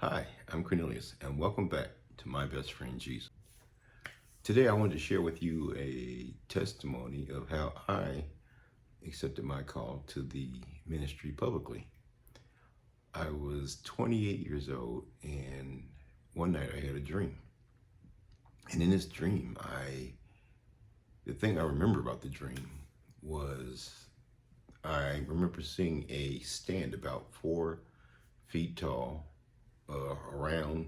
Hi, I'm Cornelius, and welcome back to My Best Friend Jesus. Today, I wanted to share with you a testimony of how I accepted my call to the ministry publicly. I was 28 years old, and one night I had a dream. And in this dream, the thing I remember about the dream was I remember seeing a stand about 4 feet tall, around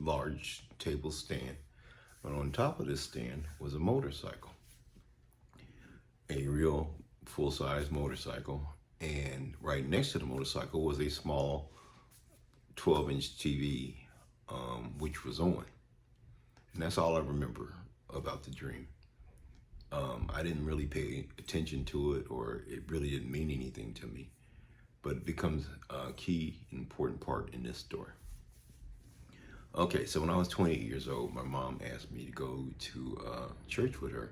large table stand. But on top of this stand was a motorcycle, a real full-size motorcycle. And right next to the motorcycle was a small 12-inch TV, which was on. And that's all I remember about the dream. I didn't really pay attention to it, or it really didn't mean anything to me. But it becomes a key, important part in this story. Okay, so when I was 28 years old, my mom asked me to go to church with her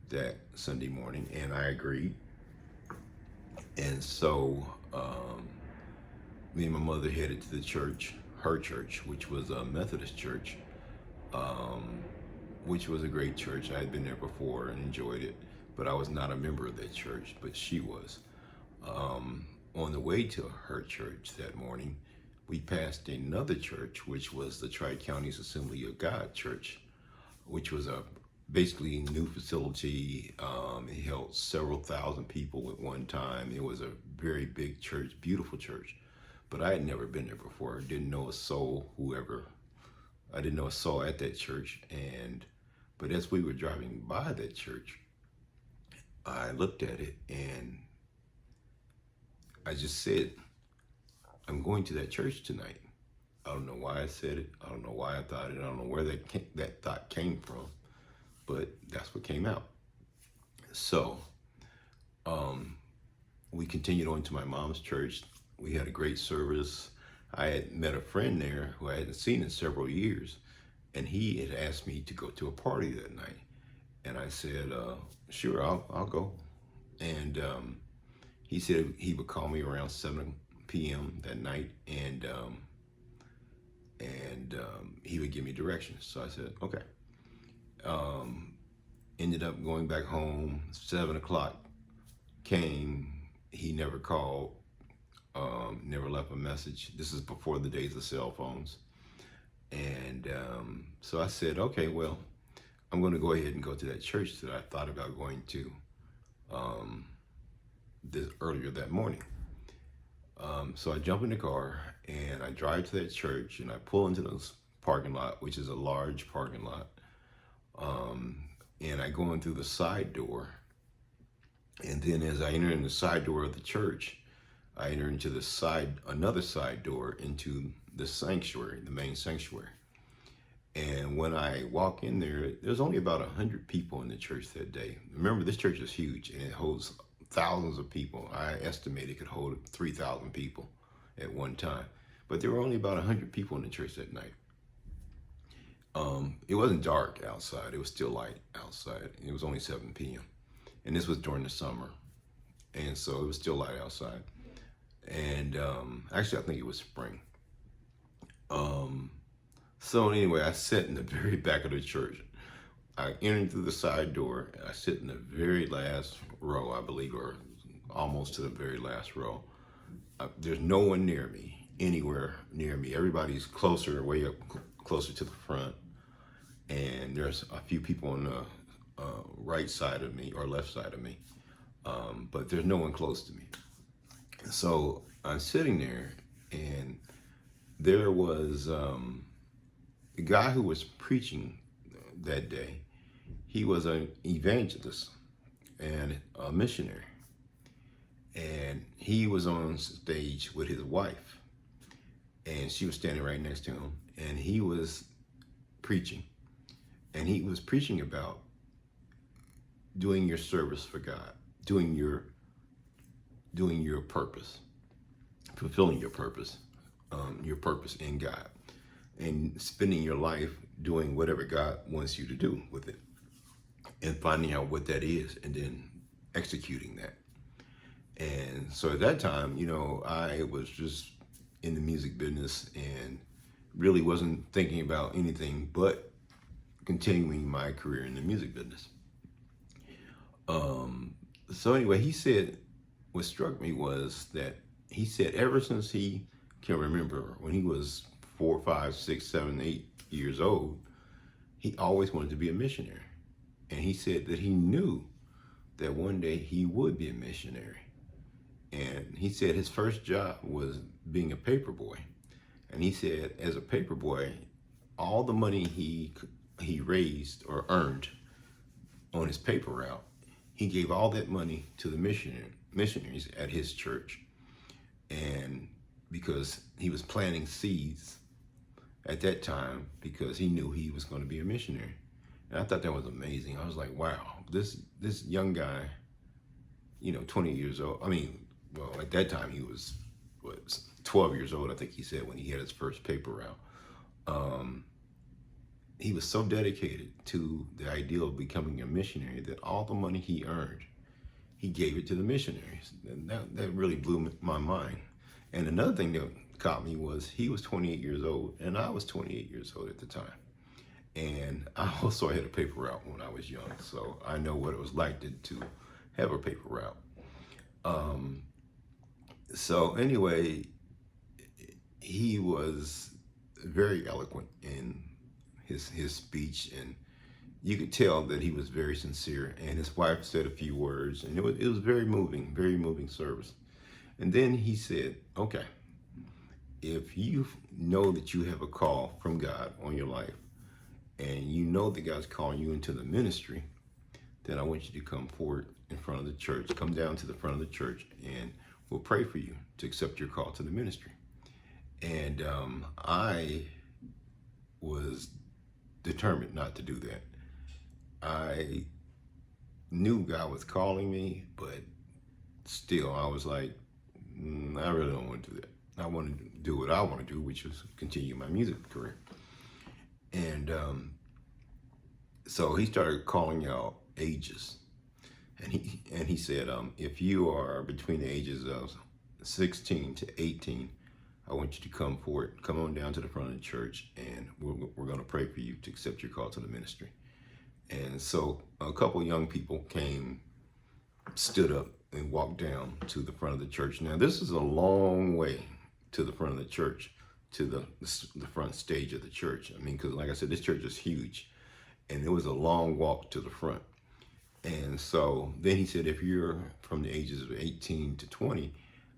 that Sunday morning, and I agreed. And so me and my mother headed to the church, her church, which was a Methodist church, which was a great church. I had been there before and enjoyed it, but I was not a member of that church, but she was. On the way to her church that morning, we passed another church, which was the Tri-Counties Assembly of God Church, which was a basically new facility. It held several thousand people at one time. It was a very big church, beautiful church, but I had never been there before. I didn't know a soul, I didn't know a soul at that church. But as we were driving by that church, I looked at it and I just said, I'm going to that church tonight. I don't know why I said it. I don't know why I thought it. I don't know where that thought came from, but that's what came out. So we continued on to my mom's church. We had a great service. I had met a friend there who I hadn't seen in several years, and he had asked me to go to a party that night. And I said, sure, I'll go. And he said he would call me around 7 p.m. that night, and he would give me directions. So I said, okay. Ended up going back home. 7 o'clock came. He never called, never left a message. This is before the days of cell phones. And so I said, okay, well, I'm going to go ahead and go to that church that I thought about going to earlier that morning. So I jump in the car and I drive to that church, and I pull into this parking lot, which is a large parking lot. And I go in through the side door. And then as I enter in the side door of the church, I enter into another side door into the sanctuary, the main sanctuary. And when I walk in there, there's only about 100 people in the church that day. Remember, this church is huge and it holds thousands of people. I estimate it could hold 3,000 people at one time. But there were only about 100 people in the church that night. It wasn't dark outside. It was still light outside. It was only 7 p.m. And this was during the summer. And so it was still light outside. And actually, I think it was spring. So anyway, I sat in the very back of the church. I entered through the side door. I sit in the very last row, I believe, or almost to the very last row. There's no one near me, anywhere near me. Everybody's closer, way up, closer to the front. And there's a few people on the right side of me or left side of me. But there's no one close to me. So I'm sitting there, and there was a guy who was preaching that day. He was an evangelist and a missionary. And he was on stage with his wife. And she was standing right next to him. And he was preaching. And he was preaching about doing your service for God, doing your purpose, fulfilling your purpose in God, and spending your life doing whatever God wants you to do with it, and finding out what that is, and then executing that. And so at that time, I was just in the music business and really wasn't thinking about anything but continuing my career in the music business. So anyway, he said what struck me was that he said ever since he can remember, when he was 4, 5, 6, 7, 8 years old, he always wanted to be a missionary. And he said that he knew that one day he would be a missionary. And he said his first job was being a paper boy. And he said as a paper boy, all the money he raised or earned on his paper route, he gave all that money to the missionaries at his church. And because he was planting seeds at that time, because he knew he was going to be a missionary. And I thought that was amazing. I was like, wow, this young guy, 20 years old. I mean, well, at that time he was 12 years old, I think he said, when he had his first paper route. He was so dedicated to the ideal of becoming a missionary that all the money he earned, he gave it to the missionaries. And that really blew my mind. And another thing that caught me was he was 28 years old and I was 28 years old at the time. And I also had a paper route when I was young, so I know what it was like to have a paper route. So anyway, he was very eloquent in his speech, and you could tell that he was very sincere. And his wife said a few words, and it was very moving service. And then he said, okay, if you know that you have a call from God on your life, and you know that God's calling you into the ministry, then I want you to come forward in front of the church, come down to the front of the church, and we'll pray for you to accept your call to the ministry. And I was determined not to do that. I knew God was calling me, but still I was like, I really don't want to do that. I want to do what I want to do, which is continue my music career. And so he started calling out ages, and he said, if you are between the ages of 16 to 18, I want you to come forward, come on down to the front of the church, and we're going to pray for you to accept your call to the ministry. And so a couple young people stood up and walked down to the front of the church. Now this is a long way to the front of the church, to the front stage of the church. I mean, because like I said, this church is huge, and it was a long walk to the front. And so then he said, if you're from the ages of 18 to 20,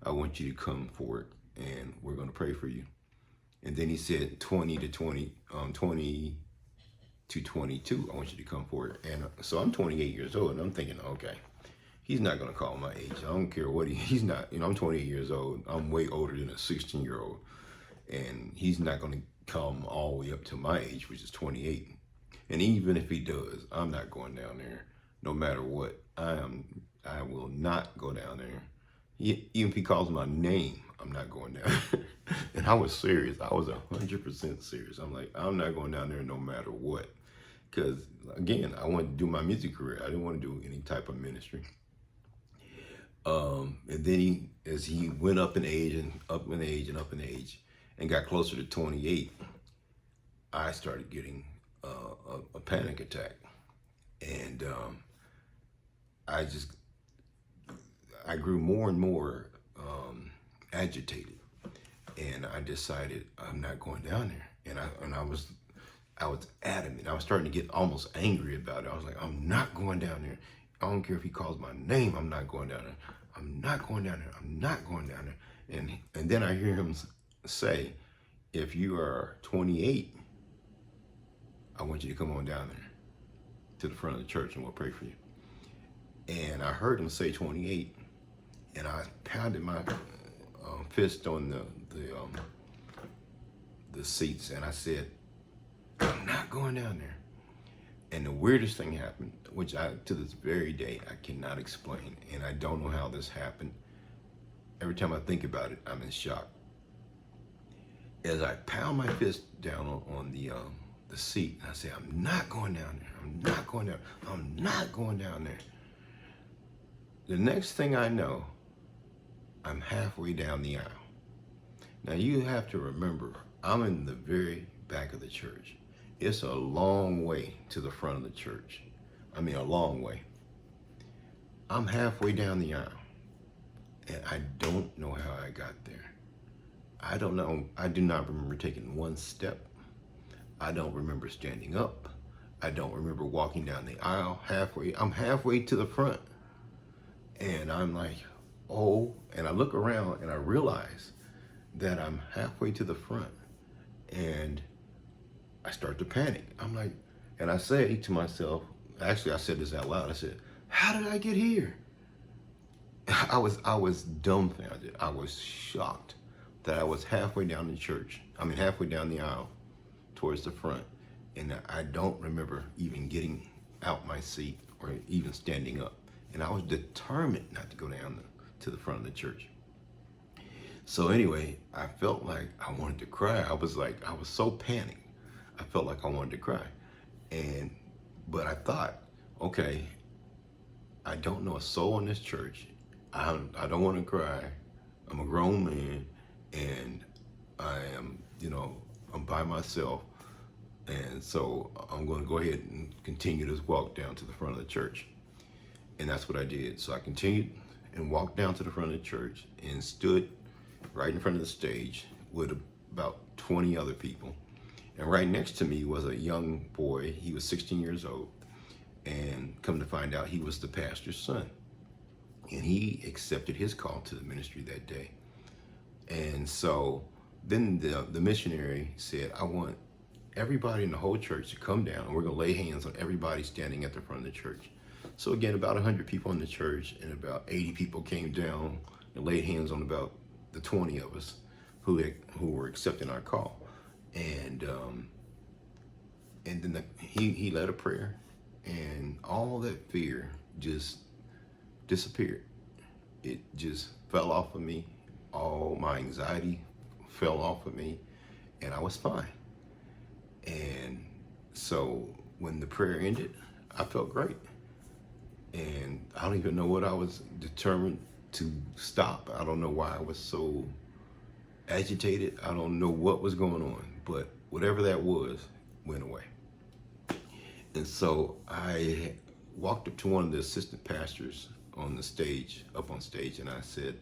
I want you to come forward and we're going to pray for you. And then he said 20 to 22, I want you to come forward. And so I'm 28 years old, and I'm thinking, okay, he's not going to call my age. I don't care what he's not, I'm 28 years old. I'm way older than a 16-year-old. And he's not going to come all the way up to my age, which is 28. And even if he does, I'm not going down there no matter what. I will not go down there. Even if he calls my name, I'm not going down there. And I was serious. I was 100% serious. I'm like, I'm not going down there no matter what. Because, again, I wanted to do my music career. I didn't want to do any type of ministry. And then as he went up in age and up in age and up in age and got closer to 28, I started getting a panic attack. And I grew more and more agitated, and I decided I'm not going down there. And I was adamant. I was starting to get almost angry about it. I was like, I'm not going down there. I don't care if he calls my name. I'm not going down there. I'm not going down there. I'm not going down there. And then I hear him say, if you are 28, I want you to come on down there to the front of the church and we'll pray for you. And I heard him say 28, and I pounded my fist on the seats, and I said, I'm not going down there. And the weirdest thing happened, which to this very day, I cannot explain, and I don't know how this happened. Every time I think about it, I'm in shock. As I pound my fist down on the seat, I say, I'm not going down there. I'm not going down. I'm not going down there. The next thing I know, I'm halfway down the aisle. Now you have to remember, I'm in the very back of the church. It's a long way to the front of the church. I mean, a long way. I'm halfway down the aisle, and I don't know how I got there. I don't know. I do not remember taking one step. I don't remember standing up. I don't remember walking down the aisle halfway. I'm halfway to the front. And I'm like, oh, and I look around and I realize that I'm halfway to the front. And I start to panic. I'm like, and I say to myself, actually I said this out loud. I said, how did I get here? I was dumbfounded. I was shocked that I was halfway down the church. I mean, halfway down the aisle towards the front. And I don't remember even getting out my seat or even standing up. And I was determined not to go down to the front of the church. So anyway, I felt like I wanted to cry. I was so panicked. I felt like I wanted to cry. But I thought, okay, I don't know a soul in this church. I don't want to cry. I'm a grown man, and I am, I'm by myself. And so I'm going to go ahead and continue this walk down to the front of the church. And that's what I did. So I continued and walked down to the front of the church and stood right in front of the stage with about 20 other people. And right next to me was a young boy. He was 16 years old. And come to find out, he was the pastor's son. And he accepted his call to the ministry that day. And so then the missionary said, I want everybody in the whole church to come down, and we're going to lay hands on everybody standing at the front of the church. So again, about 100 people in the church, and about 80 people came down and laid hands on about the 20 of us who were accepting our call. And then he led a prayer, and all that fear just disappeared. It just fell off of me. All my anxiety fell off of me, and I was fine. And so when the prayer ended, I felt great. And I don't even know what I was determined to stop. I don't know why I was so agitated. I don't know what was going on, but whatever that was went away. And so I walked up to one of the assistant pastors on the stage, up on stage, and I said,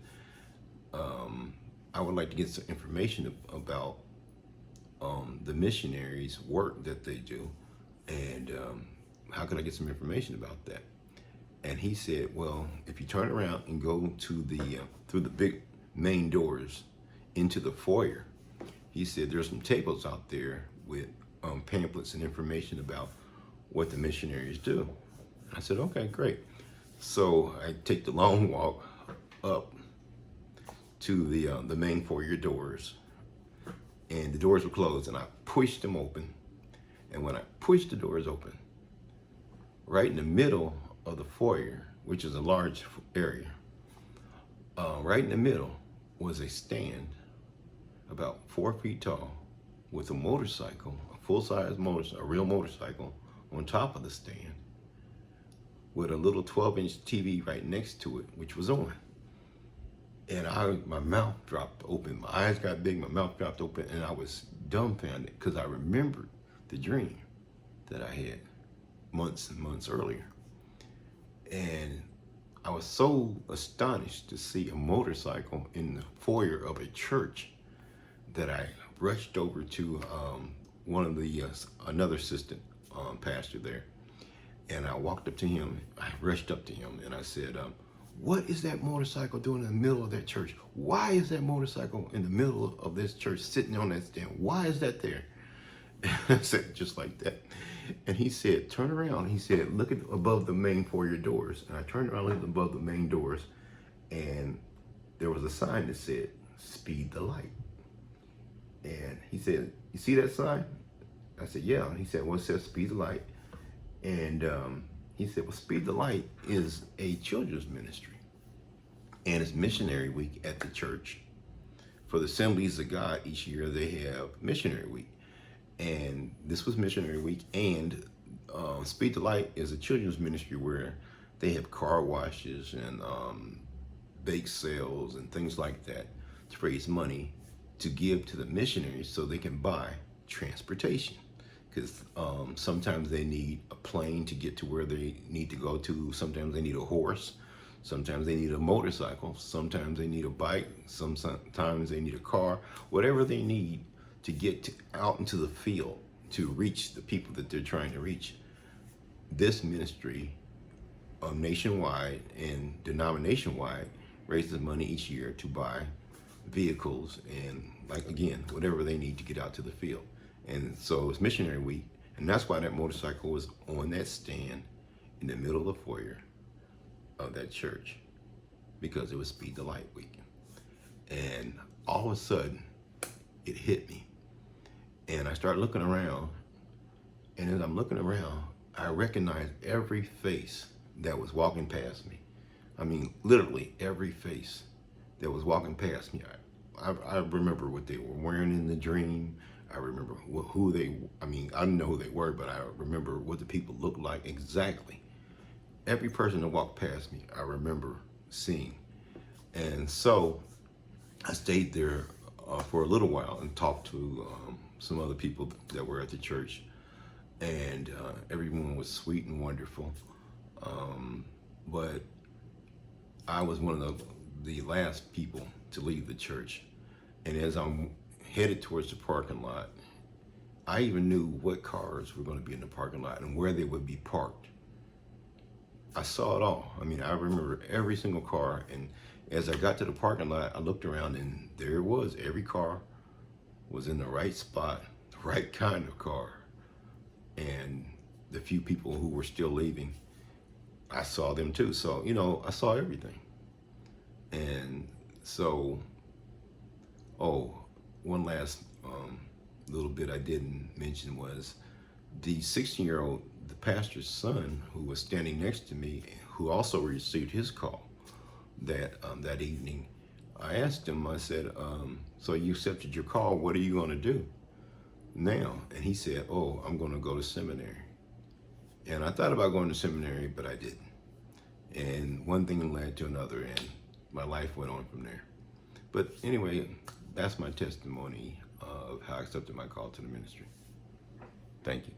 I would like to get some information about the missionaries' work that they do, and how could I get some information about that? And he said, well, if you turn around and go to through the big main doors into the foyer, he said there's some tables out there with pamphlets and information about what the missionaries do. I said, okay, great. So I take the long walk up to the main foyer doors, and the doors were closed, and I pushed them open. And when I pushed the doors open, right in the middle of the foyer, which is a large area, right in the middle was a stand about 4 feet tall with a motorcycle, a full-size motorcycle, a real motorcycle on top of the stand, with a little 12-inch TV right next to it, which was on. And my mouth dropped open. My eyes got big, my mouth dropped open, and I was dumbfounded because I remembered the dream that I had months and months earlier. And I was so astonished to see a motorcycle in the foyer of a church that I rushed over to another assistant pastor there. And I walked up to him, I rushed up to him, and I said, what is that motorcycle doing in the middle of that church? Why is that motorcycle in the middle of this church sitting on that stand? Why is that there? I said, just like that. And he said, turn around. He said, look at above the main foyer doors. And I turned around, looked above the main doors, and there was a sign that said, speed the light. And he said, you see that sign? I said, yeah. And he said, well, it says speed the light. And he said, well, Speed the Light is a children's ministry, and it's missionary week at the church. For the Assemblies of God each year, they have missionary week. And this was missionary week, and Speed the Light is a children's ministry where they have car washes and bake sales and things like that to raise money to give to the missionaries so they can buy transportation. Because sometimes they need a plane to get to where they need to go to. Sometimes they need a horse. Sometimes they need a motorcycle. Sometimes they need a bike. Sometimes they need a car. Whatever they need to get out into the field to reach the people that they're trying to reach. This ministry, nationwide and denomination-wide, raises money each year to buy vehicles and, like, again, whatever they need to get out to the field. And so it's missionary week, and that's why that motorcycle was on that stand in the middle of the foyer of that church, because it was Speed the Light week. And all of a sudden, it hit me. And I started looking around, and as I'm looking around, I recognized every face that was walking past me. I mean, literally every face that was walking past me. I remember what they were wearing in the dream. I remember I didn't know who they were, but I remember what the people looked like exactly. Every person that walked past me, I remember seeing. And so I stayed there for a little while and talked to some other people that were at the church. And everyone was sweet and wonderful. But I was one of the last people to leave the church. And as I'm headed towards the parking lot, I even knew what cars were going to be in the parking lot and where they would be parked. I saw it all. I mean, I remember every single car. And as I got to the parking lot, I looked around, and there it was. Every car was in the right spot, the right kind of car. And the few people who were still leaving, I saw them too. So, I saw everything. And so, one last little bit I didn't mention was the 16-year-old, the pastor's son, who was standing next to me, who also received his call that evening. I asked him, I said, so you accepted your call, what are you going to do now? And he said, I'm going to go to seminary. And I thought about going to seminary, but I didn't. And one thing led to another, and my life went on from there. But anyway, that's my testimony of how I accepted my call to the ministry. Thank you.